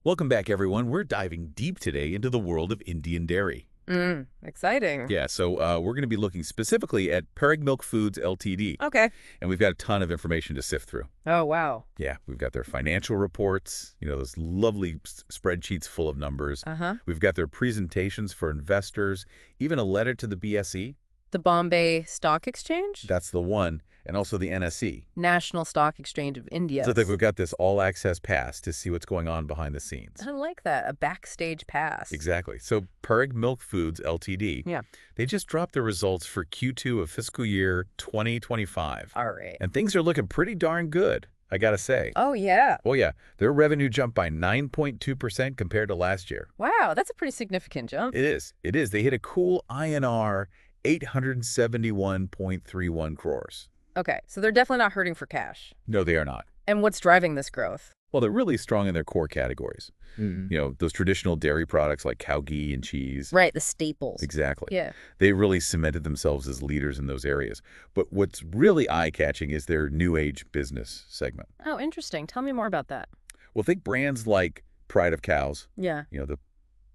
Welcome back, everyone. We're diving deep today into the world of Indian dairy. Exciting. Yeah, so we're going to be looking specifically at Parag Milk Foods Ltd. Okay. And we've got a ton of information to sift through. Oh, wow. Yeah, we've got their financial reports, those lovely spreadsheets full of numbers. Uh-huh. We've got their presentations for investors, even a letter to the BSE. The Bombay Stock Exchange? That's the one, and also the NSE. National Stock Exchange of India. So we've got this all-access pass to see what's going on behind the scenes. I like that. A backstage pass. Exactly. So Parag Milk Foods Ltd. Yeah. They just dropped their results for Q2 of fiscal year 2025. All right. And things are looking pretty darn good, I gotta say. Oh, yeah. Oh yeah, their revenue jumped by 9.2% compared to last year. Wow, that's a pretty significant jump. It is. It is. They hit a cool INR 871.31 crores. Okay, so they're definitely not hurting for cash. No, they are not. And what's driving this growth? Well, they're really strong in their core categories. Those traditional dairy products like cow ghee and cheese. Right, the staples. Exactly. Yeah. They really cemented themselves as leaders in those areas. But what's really eye-catching is their new age business segment. Oh, interesting. Tell me more about that. Well, think brands like Pride of Cows, Yeah. the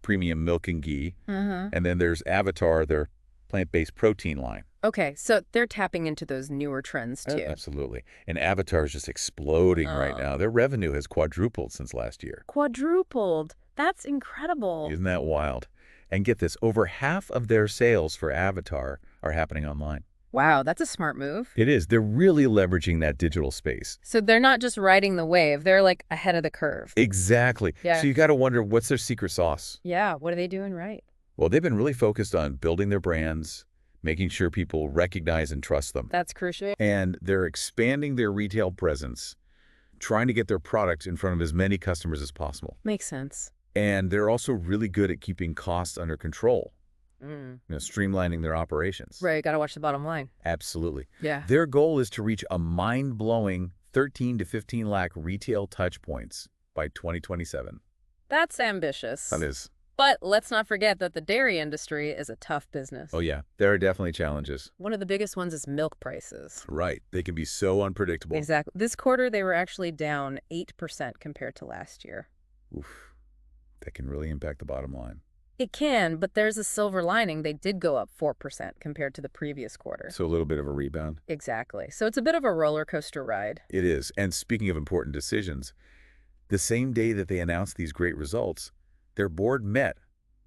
premium milk and ghee. Uh-huh. And then there's Avatar, their plant-based protein line. Okay, so they're tapping into those newer trends, too. Absolutely. And Avatar is just exploding right now. Their revenue has quadrupled since last year. Quadrupled. That's incredible. Isn't that wild? And get this, over half of their sales for Avatar are happening online. Wow, that's a smart move. It is. They're really leveraging that digital space. So they're not just riding the wave, they're like ahead of the curve. Exactly. Yeah. So you got to wonder, what's their secret sauce? Yeah, what are they doing right? Well, they've been really focused on building their brands, making sure people recognize and trust them. That's crucial. And they're expanding their retail presence, trying to get their product in front of as many customers as possible. Makes sense. And they're also really good at keeping costs under control, streamlining their operations. Right, gotta watch the bottom line. Absolutely. Yeah. Their goal is to reach a mind-blowing 13 to 15 lakh retail touch points by 2027. That's ambitious. That is. But let's not forget that the dairy industry is a tough business. Oh, yeah. There are definitely challenges. One of the biggest ones is milk prices. Right. They can be so unpredictable. Exactly. This quarter, they were actually down 8% compared to last year. Oof. That can really impact the bottom line. It can, but there's a silver lining. They did go up 4% compared to the previous quarter. So a little bit of a rebound. Exactly. So it's a bit of a roller coaster ride. It is. And speaking of important decisions, the same day that they announced these great results, their board met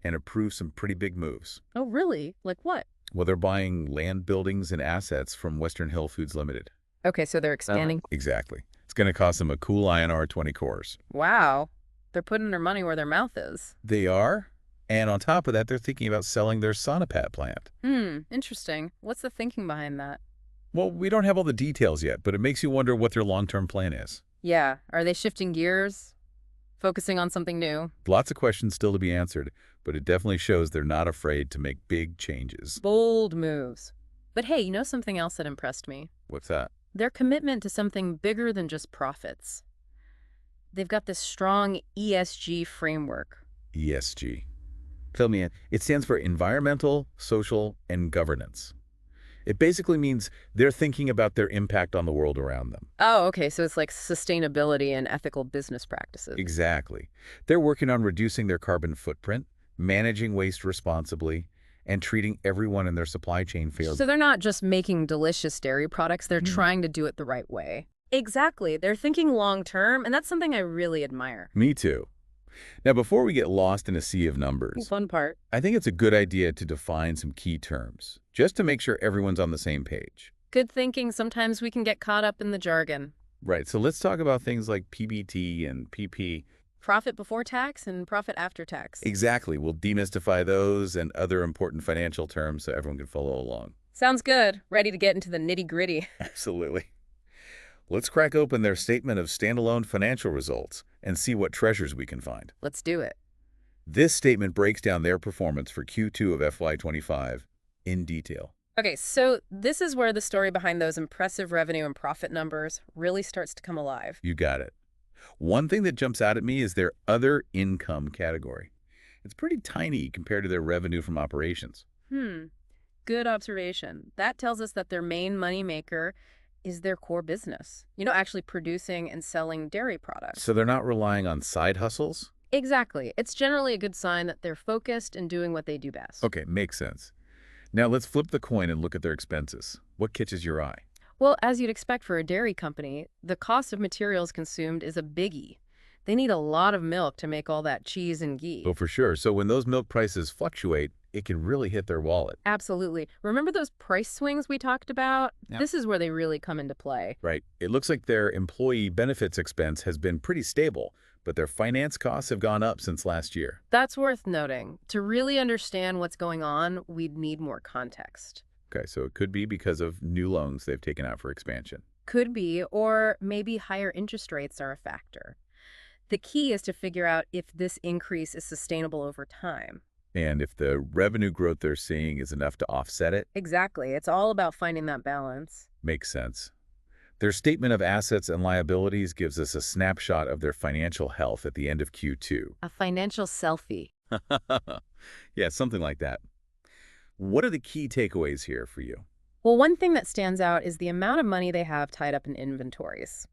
and approved some pretty big moves. Oh, really? Like what? Well, they're buying land buildings and assets from Western Hill Foods Limited. Okay, so they're expanding. Exactly. It's going to cost them a cool INR 20 crores. Wow. They're putting their money where their mouth is. They are. And on top of that, they're thinking about selling their Sonopat plant. Interesting. What's the thinking behind that? Well, we don't have all the details yet, but it makes you wonder what their long-term plan is. Yeah. Are they shifting gears? Focusing on something new? Lots of questions still to be answered, but it definitely shows they're not afraid to make big changes. Bold moves. But hey, you know something else that impressed me? What's that? Their commitment to something bigger than just profits. They've got this strong ESG framework. ESG. Fill me in. It stands for environmental, social, and governance. It basically means they're thinking about their impact on the world around them. Oh, okay. So it's like sustainability and ethical business practices. Exactly. They're working on reducing their carbon footprint, managing waste responsibly, and treating everyone in their supply chain fairly. So they're not just making delicious dairy products. They're trying to do it the right way. Exactly. They're thinking long term, and that's something I really admire. Me too. Now, before we get lost in a sea of numbers, Fun part. I think it's a good idea to define some key terms, just to make sure everyone's on the same page. Good thinking. Sometimes we can get caught up in the jargon. Right, so let's talk about things like PBT and PP. Profit before tax and profit after tax. Exactly. We'll demystify those and other important financial terms so everyone can follow along. Sounds good. Ready to get into the nitty-gritty. Absolutely. Let's crack open their statement of standalone financial results and see what treasures we can find. Let's do it. This statement breaks down their performance for Q2 of FY25 in detail. Okay, so this is where the story behind those impressive revenue and profit numbers really starts to come alive. You got it. One thing that jumps out at me is their other income category. It's pretty tiny compared to their revenue from operations. Good observation. That tells us that their main moneymaker is their core business. Actually producing and selling dairy products. So they're not relying on side hustles? Exactly. It's generally a good sign that they're focused and doing what they do best. Okay, makes sense. Now let's flip the coin and look at their expenses. What catches your eye? Well, as you'd expect for a dairy company, the cost of materials consumed is a biggie. They need a lot of milk to make all that cheese and Oh, ghee. for sure. So when those milk prices fluctuate, it can really hit their wallet. Absolutely. Remember those price swings we talked about? Yep. This is where they really come into play. Right. It looks like their employee benefits expense has been pretty stable, but their finance costs have gone up since last year. That's worth noting. To really understand what's going on, we'd need more context. Okay, so it could be because of new loans they've taken out for expansion. Could be, or maybe higher interest rates are a factor. The key is to figure out if this increase is sustainable over time. And if the revenue growth they're seeing is enough to offset it, Exactly. It's all about finding that balance. makes sense. Their statement of assets and liabilities gives us a snapshot of their financial health at the end of Q2. A financial selfie. Yeah, something like that. What are the key takeaways here for you? Well, one thing that stands out is the amount of money they have tied up in inventories,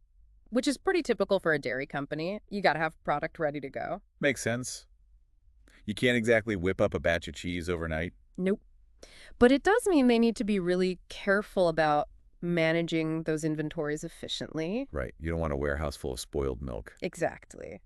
which is pretty typical for a dairy company. You got to have product ready to go. Makes sense. You can't exactly whip up a batch of cheese overnight. Nope. But it does mean they need to be really careful about managing those inventories efficiently. Right. You don't want a warehouse full of spoiled milk. Exactly.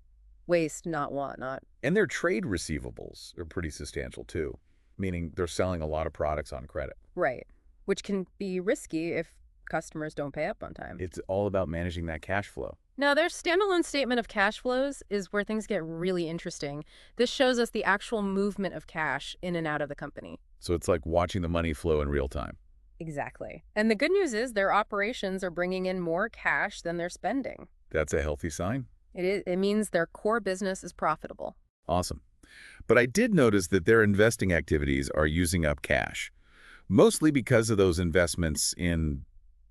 Waste, not want, not. And their trade receivables are pretty substantial too, meaning they're selling a lot of products on credit. Right. Which can be risky if customers don't pay up on time. It's all about managing that cash flow. Now, their standalone statement of cash flows is where things get really interesting. This shows us the actual movement of cash in and out of the company. So it's like watching the money flow in real time. Exactly. And the good news is their operations are bringing in more cash than they're spending. That's a healthy sign. It means their core business is profitable. Awesome. But I did notice that their investing activities are using up cash, mostly because of those investments in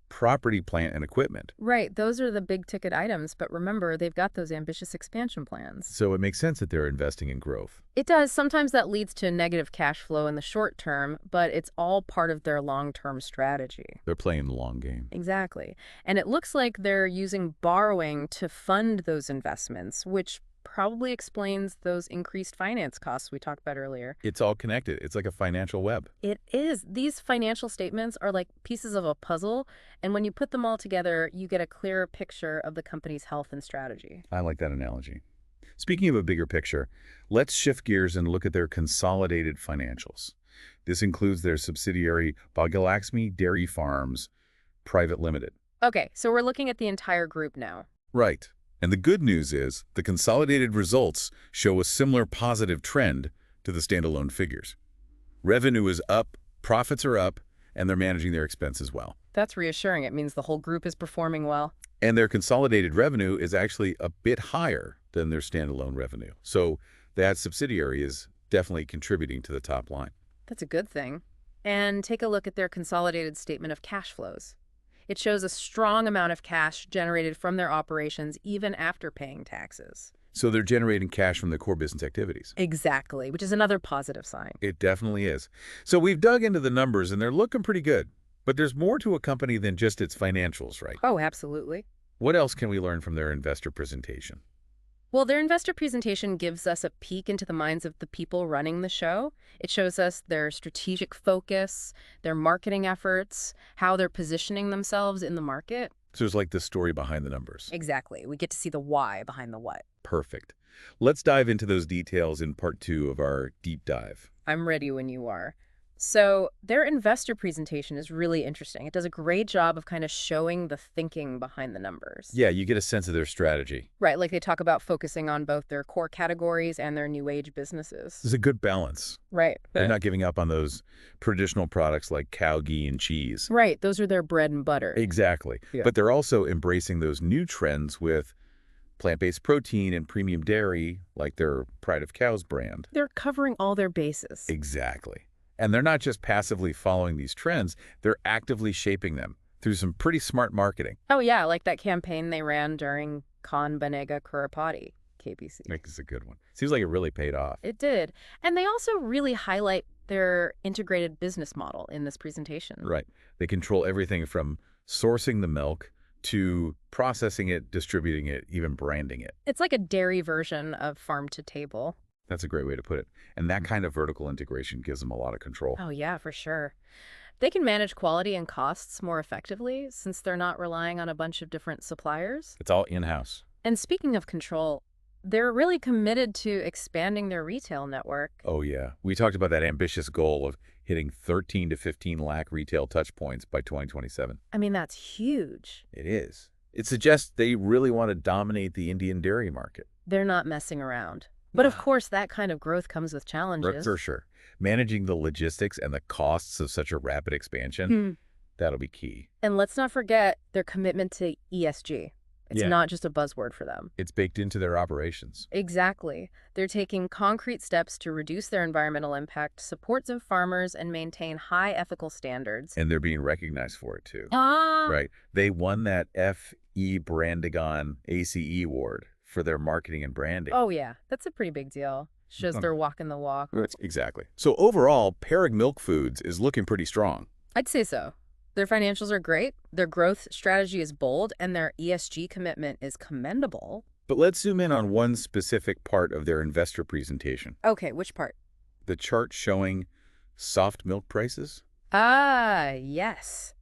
property, plant, and equipment. Right, those are the big ticket items, but remember, they've got those ambitious expansion plans. So it makes sense that they're investing in growth. It does. Sometimes that leads to negative cash flow in the short term, but it's all part of their long-term strategy. They're playing the long game. Exactly. And it looks like they're using borrowing to fund those investments, which probably explains those increased finance costs we talked about earlier. It's all connected. It's like a financial web. It is. These financial statements are like pieces of a puzzle, and when you put them all together, you get a clearer picture of the company's health and strategy. I like that analogy. Speaking of a bigger picture, let's shift gears and look at their consolidated financials. This includes their subsidiary Bogalaxmi Dairy Farms Private Limited. Okay, so we're looking at the entire group now. Right. And the good news is the consolidated results show a similar positive trend to the standalone figures. Revenue is up, profits are up, and they're managing their expenses well. That's reassuring. It means the whole group is performing well. And their consolidated revenue is actually a bit higher than their standalone revenue. So that subsidiary is definitely contributing to the top line. That's a good thing. And take a look at their consolidated statement of cash flows. It shows a strong amount of cash generated from their operations even after paying taxes. So they're generating cash from their core business activities. Exactly, which is another positive sign. It definitely is. So we've dug into the numbers and they're looking pretty good. But there's more to a company than just its financials, right? Oh, absolutely. What else can we learn from their investor presentation? Well, their investor presentation gives us a peek into the minds of the people running the show. It shows us their strategic focus, their marketing efforts, how they're positioning themselves in the market. So it's like the story behind the numbers. Exactly. We get to see the why behind the what. Perfect. Let's dive into those details in part 2 of our deep dive. I'm ready when you are. So their investor presentation is really interesting. It does a great job of kind of showing the thinking behind the numbers. Yeah, you get a sense of their strategy. Right, like they talk about focusing on both their core categories and their new age businesses. There's a good balance. Right. They're not giving up on those traditional products like cow ghee and cheese. Right, those are their bread and butter. Exactly. Yeah. But they're also embracing those new trends with plant-based protein and premium dairy, like their Pride of Cows brand. They're covering all their bases. Exactly. And they're not just passively following these trends, they're actively shaping them through some pretty smart marketing. Oh, yeah, like that campaign they ran during Khan Banega Kurapati, KBC. That's a good one. Seems like it really paid off. It did. And they also really highlight their integrated business model in this presentation. Right. They control everything from sourcing the milk to processing it, distributing it, even branding it. It's like a dairy version of farm to table. That's a great way to put it. And that kind of vertical integration gives them a lot of control. Oh, yeah, for sure. They can manage quality and costs more effectively since they're not relying on a bunch of different suppliers. It's all in-house. And speaking of control, they're really committed to expanding their retail network. Oh, yeah. We talked about that ambitious goal of hitting 13 to 15 lakh retail touchpoints by 2027. I mean, that's huge. It is. It suggests they really want to dominate the Indian dairy market. They're not messing around. But of course, that kind of growth comes with challenges. For sure. Managing the logistics and the costs of such a rapid expansion, that'll be key. And let's not forget their commitment to ESG. It's Yeah. not just a buzzword for them. It's baked into their operations. Exactly. They're taking concrete steps to reduce their environmental impact, support their farmers, and maintain high ethical standards. And they're being recognized for it, too. Ah! Right. They won that FE Brandigon ACE award for their marketing and branding. Oh, yeah. That's a pretty big deal. Shows they're walking the walk. Exactly. So overall, Parag Milk Foods is looking pretty strong. I'd say so. Their financials are great, their growth strategy is bold, and their ESG commitment is commendable. But let's zoom in on one specific part of their investor presentation. Okay, which part? The chart showing soft milk prices. Ah, yes.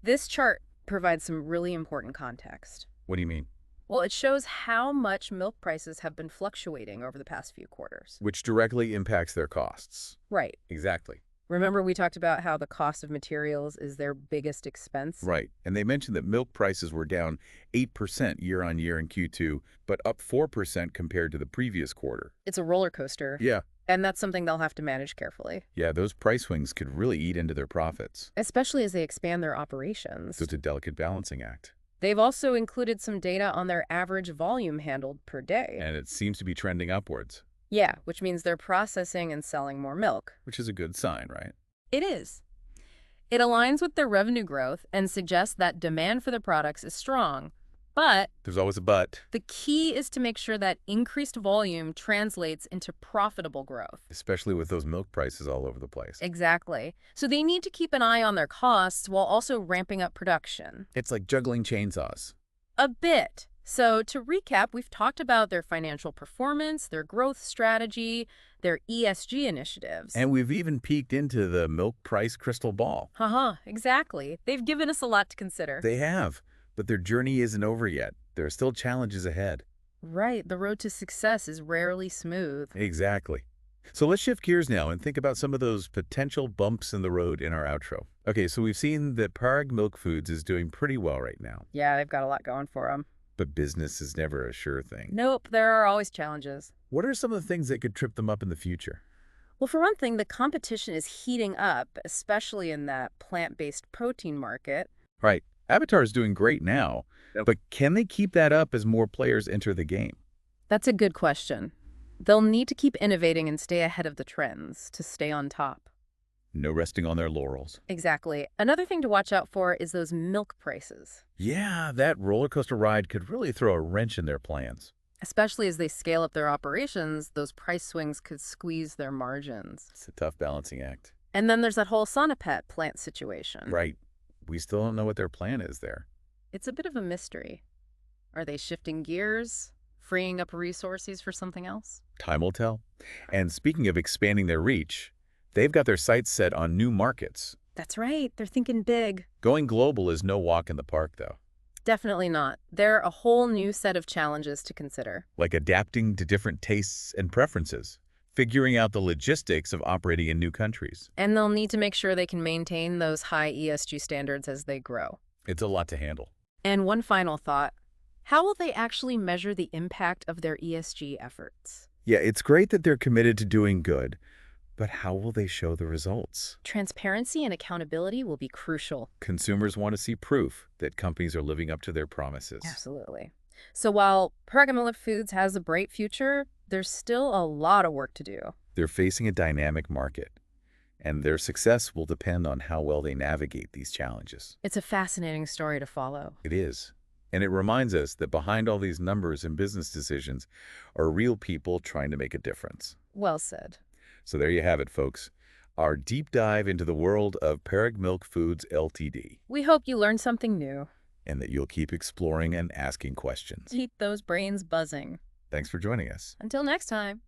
This chart provides some really important context. What do you mean? Well, it shows how much milk prices have been fluctuating over the past few quarters. Which directly impacts their costs. Right. Exactly. Remember we talked about how the cost of materials is their biggest expense? Right. And they mentioned that milk prices were down 8% year on year in Q2, but up 4% compared to the previous quarter. It's a roller coaster. Yeah. And that's something they'll have to manage carefully. Yeah, those price swings could really eat into their profits. Especially as they expand their operations. So it's a delicate balancing act. They've also included some data on their average volume handled per day. And it seems to be trending upwards. Yeah, which means they're processing and selling more milk. Which is a good sign, right? It is. It aligns with their revenue growth and suggests that demand for the products is strong. But There's always a but. the key is to make sure that increased volume translates into profitable growth. Especially with those milk prices all over the place. Exactly. So they need to keep an eye on their costs while also ramping up production. It's like juggling chainsaws. A bit. So to recap, we've talked about their financial performance, their growth strategy, their ESG initiatives. And we've even peeked into the milk price crystal ball. Exactly. They've given us a lot to consider. They have, but their journey isn't over yet. There are still challenges ahead. Right. The road to success is rarely smooth. Exactly. So let's shift gears now and think about some of those potential bumps in the road in our outro. Okay, so we've seen that Parag Milk Foods is doing pretty well right now. Yeah, they've got a lot going for them. But business is never a sure thing. Nope, there are always challenges. What are some of the things that could trip them up in the future? Well, for one thing, the competition is heating up, especially in that plant-based protein market. Right. Avatar is doing great now, but can they keep that up as more players enter the game? That's a good question. They'll need to keep innovating and stay ahead of the trends to stay on top. No resting on their laurels. Exactly. Another thing to watch out for is those milk prices, Yeah, that roller coaster ride could really throw a wrench in their plans. especially as they scale up their operations. Those price swings could squeeze their margins. It's a tough balancing act. And then there's that whole Sonopet plant situation. Right. We still don't know what their plan is there. It's a bit of a mystery. Are they shifting gears, freeing up resources for something else? Time will tell. And speaking of expanding their reach, they've got their sights set on new markets. That's right. They're thinking big. Going global is no walk in the park, though. Definitely not. There are a whole new set of challenges to consider. Like adapting to different tastes and preferences, figuring out the logistics of operating in new countries. And they'll need to make sure they can maintain those high ESG standards as they grow. It's a lot to handle. And one final thought. How will they actually measure the impact of their ESG efforts? Yeah, it's great that they're committed to doing good, but how will they show the results? Transparency and accountability will be crucial. Consumers want to see proof that companies are living up to their promises. Absolutely. So while Parag Foods has a bright future, there's still a lot of work to do. They're facing a dynamic market, and their success will depend on how well they navigate these challenges. It's a fascinating story to follow. It is. And it reminds us that behind all these numbers and business decisions are real people trying to make a difference. Well said. So there you have it, folks. Our deep dive into the world of Parag Milk Foods Ltd. We hope you learned something new. and that you'll keep exploring and asking questions. Keep those brains buzzing. Thanks for joining us. Until next time.